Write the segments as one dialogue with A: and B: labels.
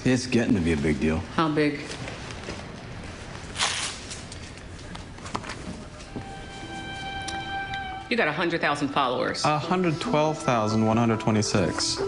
A: It's getting to be a big deal.
B: How big? You got 100,000 followers.
C: 112,126.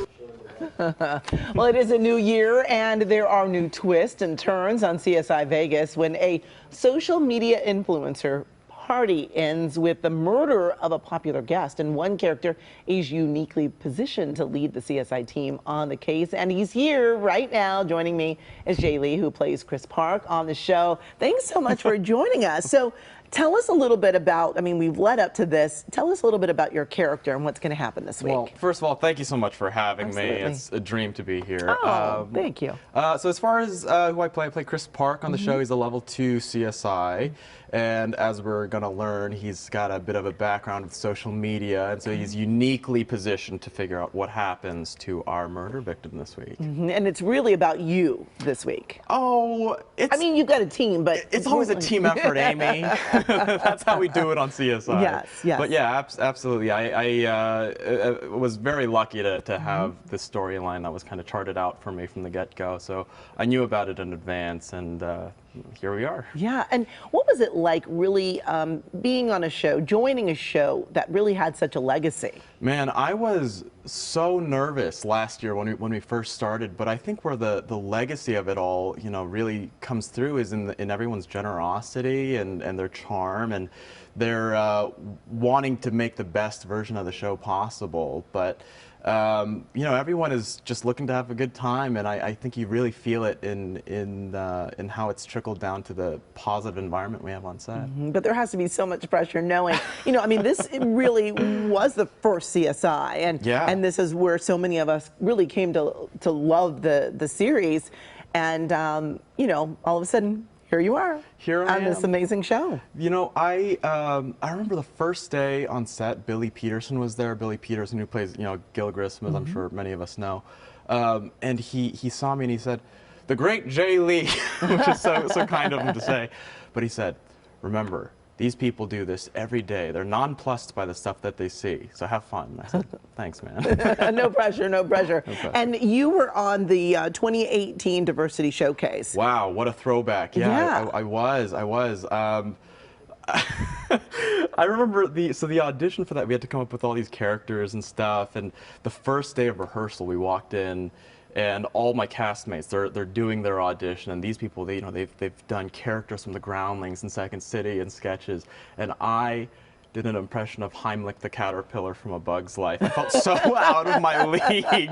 D: Well, it is a new year, and there are new twists and turns on CSI Vegas when a social media influencer party ends with the murder of a popular guest, and one character is uniquely positioned to lead the CSI team on the case. And he's here right now. Joining me is Jay Lee, who plays Chris Park on the show. Thanks so much for joining us. So tell us a little bit about, I mean, we've led up to this. Tell us a little bit about your character and what's going to happen this week.
C: Well, first of all, thank you so much for having me. It's a dream to be here.
D: Oh, thank you.
C: So as far as who I play Chris Park on the show. He's a level 2 CSI. And as we're going to learn, he's got a bit of a background with social media. And so he's uniquely positioned to figure out what happens to our murder victim this week.
D: And it's really about you this week.
C: Oh,
D: I mean, you've got a team, but
C: it's always a team effort, Amy. That's how we do it on CSI.
D: Yes, yes.
C: But yeah, absolutely. I was very lucky to have this storyline that was kind of charted out for me from the get-go. So I knew about it in advance, and here we are.
D: Yeah, and what was it like really being on a show, joining a show that really had such a legacy?
C: Man, I was so nervous last year when we first started, but I think where the legacy of it all, you know, really comes through is in everyone's generosity and their charm and their wanting to make the best version of the show possible. But you know, everyone is just looking to have a good time, and I think you really feel it in how it's trickled down to the positive environment we have on set.
D: But there has to be so much pressure knowing, you know, I mean, this really was the first CSI, and this is where so many of us really came to love the series, and you know, all of a sudden, here you are.
C: Here I am.
D: On this amazing show.
C: You know, I remember the first day on set, Billy Peterson was there. Billy Peterson, who plays, you know, Gil Grissom, as I'm sure many of us know. And he saw me and he said, "The great Jay Lee," which is so kind of him to say. But he said, "Remember, these people do this every day. They're nonplussed by the stuff that they see. So have fun." And I said, "Thanks, man."
D: No pressure, no pressure.
C: No pressure.
D: And you were on the 2018 Diversity Showcase.
C: Wow, what a throwback. Yeah. I was. I remember the audition for that, we had to come up with all these characters and stuff, and the first day of rehearsal we walked in and all my castmates, they're doing their audition, and these people, they've done characters from the Groundlings and Second City and sketches, and I did an impression of Heimlich the Caterpillar from A Bug's Life. I felt so out of my league.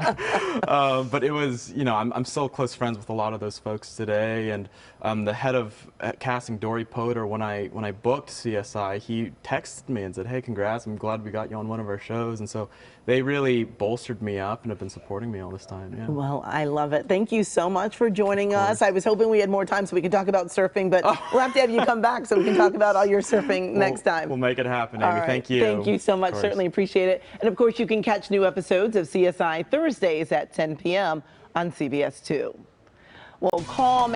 C: But it was, you know, I'm still close friends with a lot of those folks today, and the head of casting, Dory Potter, when I booked CSI, he texted me and said, "Hey, congrats, I'm glad we got you on one of our shows." And so they really bolstered me up and have been supporting me all this time. Yeah.
D: Well, I love it. Thank you so much for joining us. I was hoping we had more time so we could talk about surfing, but we'll have to have you come back so we can talk about all your surfing next time.
C: We'll make it happen, Amy.
D: Right.
C: Thank you.
D: Thank you so much. Certainly appreciate it. And of course, you can catch new episodes of CSI Thursdays at 10 p.m. on CBS 2. Well, call